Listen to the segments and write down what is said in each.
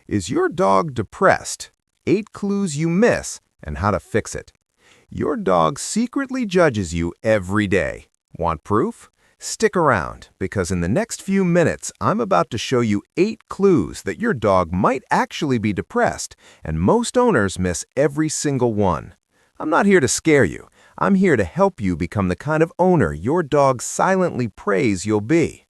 Is your dog depressed? 8 clues you miss and how to fix it. Your dog secretly judges you every day. Want proof? Stick around, because in the next few minutes, I'm about to show you 8 clues that your dog might actually be depressed, and most owners miss every single one. I'm not here to scare you. I'm here to help you become the kind of owner your dog silently prays you'll be.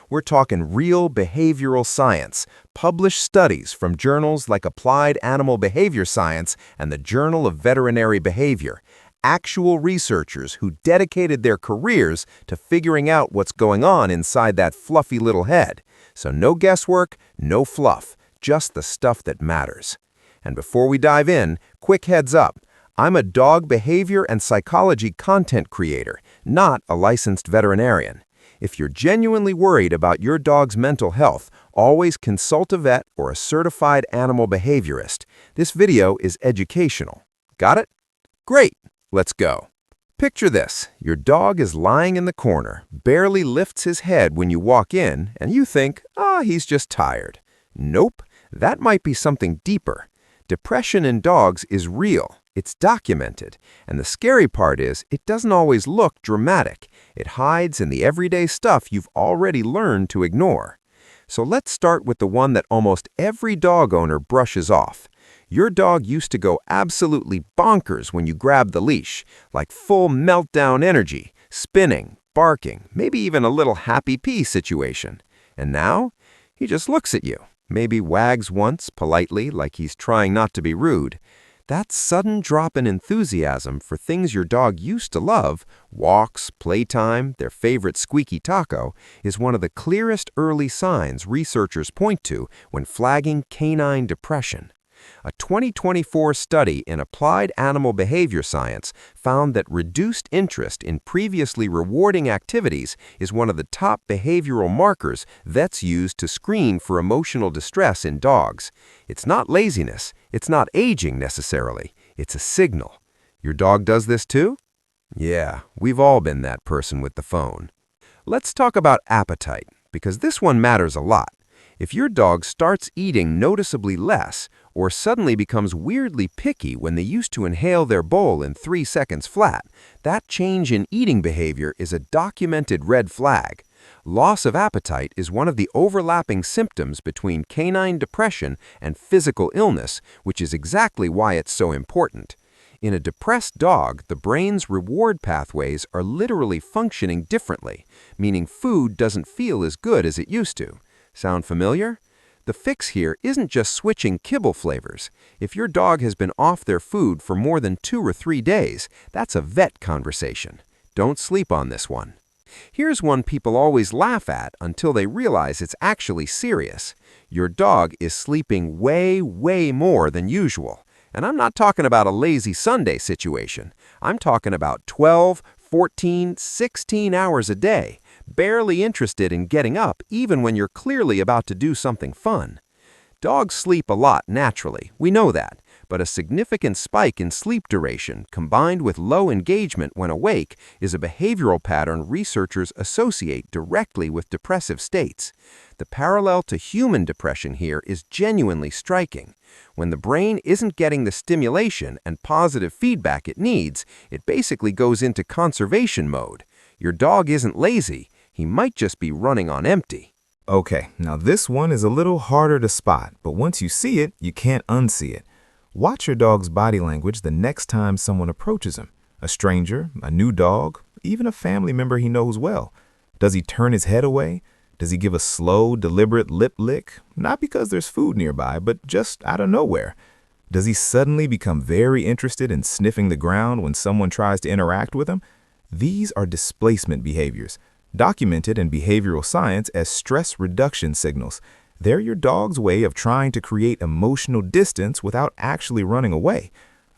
We're talking real behavioral science, published studies from journals like Applied Animal Behavior Science and the Journal of Veterinary Behavior, actual researchers who dedicated their careers to figuring out what's going on inside that fluffy little head. So no guesswork, no fluff, just the stuff that matters. And before we dive in, quick heads up. I'm a dog behavior and psychology content creator, not a licensed veterinarian. If you're genuinely worried about your dog's mental health, always consult a vet or a certified animal behaviorist. This video is educational. Got it? Great! Let's go. Picture this. Your dog is lying in the corner, barely lifts his head when you walk in, and you think, he's just tired. Nope, that might be something deeper. Depression in dogs is real. It's documented, and the scary part is it doesn't always look dramatic. It hides in the everyday stuff you've already learned to ignore. So let's start with the one that almost every dog owner brushes off. Your dog used to go absolutely bonkers when you grabbed the leash, like full meltdown energy, spinning, barking, maybe even a little happy pee situation. And now, he just looks at you, maybe wags once politely like he's trying not to be rude. That sudden drop in enthusiasm for things your dog used to love, walks, playtime, their favorite squeaky taco, is one of the clearest early signs researchers point to when flagging canine depression. A 2024 study in Applied Animal Behavior Science found that reduced interest in previously rewarding activities is one of the top behavioral markers vets use to screen for emotional distress in dogs. It's not laziness, it's not aging necessarily, it's a signal. Your dog does this too? Yeah, we've all been that person with the phone. Let's talk about appetite, because this one matters a lot. If your dog starts eating noticeably less or suddenly becomes weirdly picky when they used to inhale their bowl in 3 seconds flat, that change in eating behavior is a documented red flag. Loss of appetite is one of the overlapping symptoms between canine depression and physical illness, which is exactly why it's so important. In a depressed dog, the brain's reward pathways are literally functioning differently, meaning food doesn't feel as good as it used to. Sound familiar? The fix here isn't just switching kibble flavors. If your dog has been off their food for more than 2 or 3 days, that's a vet conversation. Don't sleep on this one. Here's one people always laugh at until they realize it's actually serious. Your dog is sleeping way more than usual. And I'm not talking about a lazy Sunday situation. I'm talking about 12, 14, 16 hours a day. Barely interested in getting up even when you're clearly about to do something fun. Dogs sleep a lot naturally, we know that, but a significant spike in sleep duration combined with low engagement when awake is a behavioral pattern researchers associate directly with depressive states. The parallel to human depression here is genuinely striking. When the brain isn't getting the stimulation and positive feedback it needs, it basically goes into conservation mode. Your dog isn't lazy. He might just be running on empty. Okay, now this one is a little harder to spot, but once you see it, you can't unsee it. Watch your dog's body language the next time someone approaches him. A stranger, a new dog, even a family member he knows well. Does he turn his head away? Does he give a slow, deliberate lip lick? Not because there's food nearby, but just out of nowhere. Does he suddenly become very interested in sniffing the ground when someone tries to interact with him? These are displacement behaviors, documented in behavioral science as stress reduction signals. They're your dog's way of trying to create emotional distance without actually running away.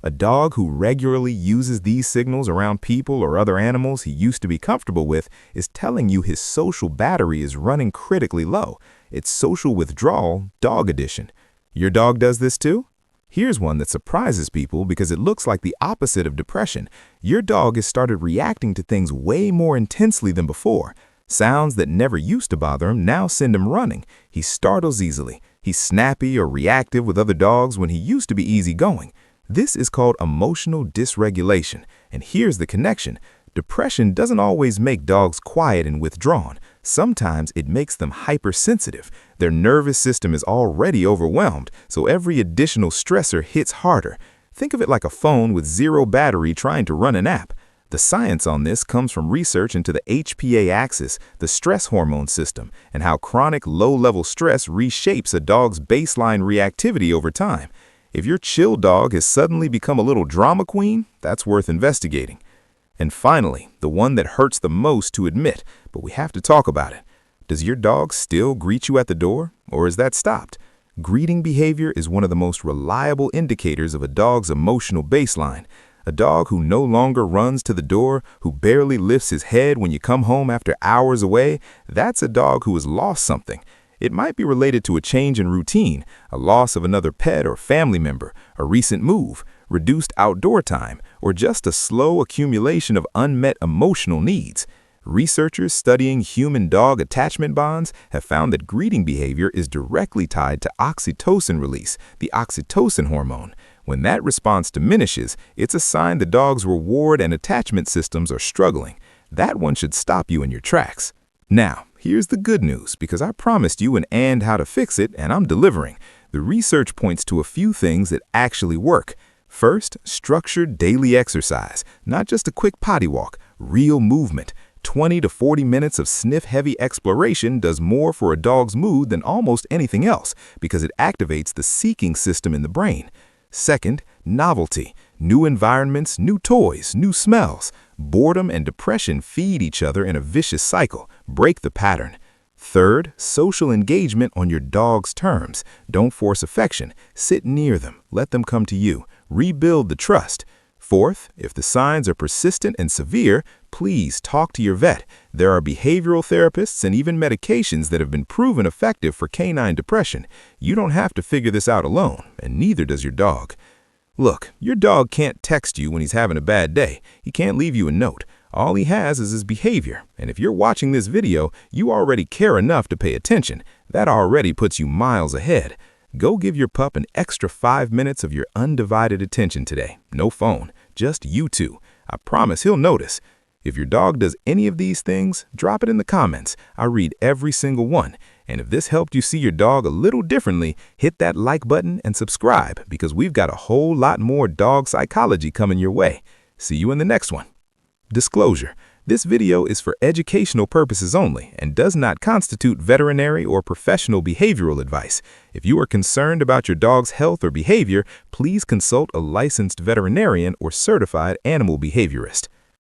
A dog who regularly uses these signals around people or other animals he used to be comfortable with is telling you his social battery is running critically low. It's social withdrawal, dog addition. Your dog does this too? Here's one that surprises people because it looks like the opposite of depression. Your dog has started reacting to things way more intensely than before. Sounds that never used to bother him now send him running. He startles easily. He's snappy or reactive with other dogs when he used to be easygoing. This is called emotional dysregulation. And here's the connection. Depression doesn't always make dogs quiet and withdrawn. Sometimes it makes them hypersensitive. Their nervous system is already overwhelmed, so every additional stressor hits harder. Think of it like a phone with zero battery trying to run an app. The science on this comes from research into the HPA axis, the stress hormone system, and how chronic low-level stress reshapes a dog's baseline reactivity over time. If your chill dog has suddenly become a little drama queen, that's worth investigating. And finally, the one that hurts the most to admit, but we have to talk about it. Does your dog still greet you at the door, or is that stopped? Greeting behavior is one of the most reliable indicators of a dog's emotional baseline. A dog who no longer runs to the door, who barely lifts his head when you come home after hours away, that's a dog who has lost something. It might be related to a change in routine, a loss of another pet or family member, a recent move, reduced outdoor time, or just a slow accumulation of unmet emotional needs. Researchers studying human-dog attachment bonds have found that greeting behavior is directly tied to oxytocin release, the oxytocin hormone. When that response diminishes, it's a sign the dog's reward and attachment systems are struggling. That one should stop you in your tracks. Now, here's the good news, because I promised you an and how to fix it, and I'm delivering. The research points to a few things that actually work. First, structured daily exercise, not just a quick potty walk, real movement. 20 to 40 minutes of sniff-heavy exploration does more for a dog's mood than almost anything else because it activates the seeking system in the brain. Second, novelty. New environments, new toys, new smells. Boredom and depression feed each other in a vicious cycle. Break the pattern. Third, social engagement on your dog's terms. Don't force affection. Sit near them. Let them come to you. Rebuild the trust. Fourth, if the signs are persistent and severe, please talk to your vet. There are behavioral therapists and even medications that have been proven effective for canine depression. You don't have to figure this out alone, and neither does your dog. Look, your dog can't text you when he's having a bad day. He can't leave you a note. All he has is his behavior, and if you're watching this video, you already care enough to pay attention. That already puts you miles ahead. Go give your pup an extra 5 minutes of your undivided attention today. No phone, just you two. I promise he'll notice. If your dog does any of these things, drop it in the comments. I read every single one. And if this helped you see your dog a little differently, hit that like button and subscribe because we've got a whole lot more dog psychology coming your way. See you in the next one. Disclosure. This video is for educational purposes only and does not constitute veterinary or professional behavioral advice. If you are concerned about your dog's health or behavior, please consult a licensed veterinarian or certified animal behaviorist.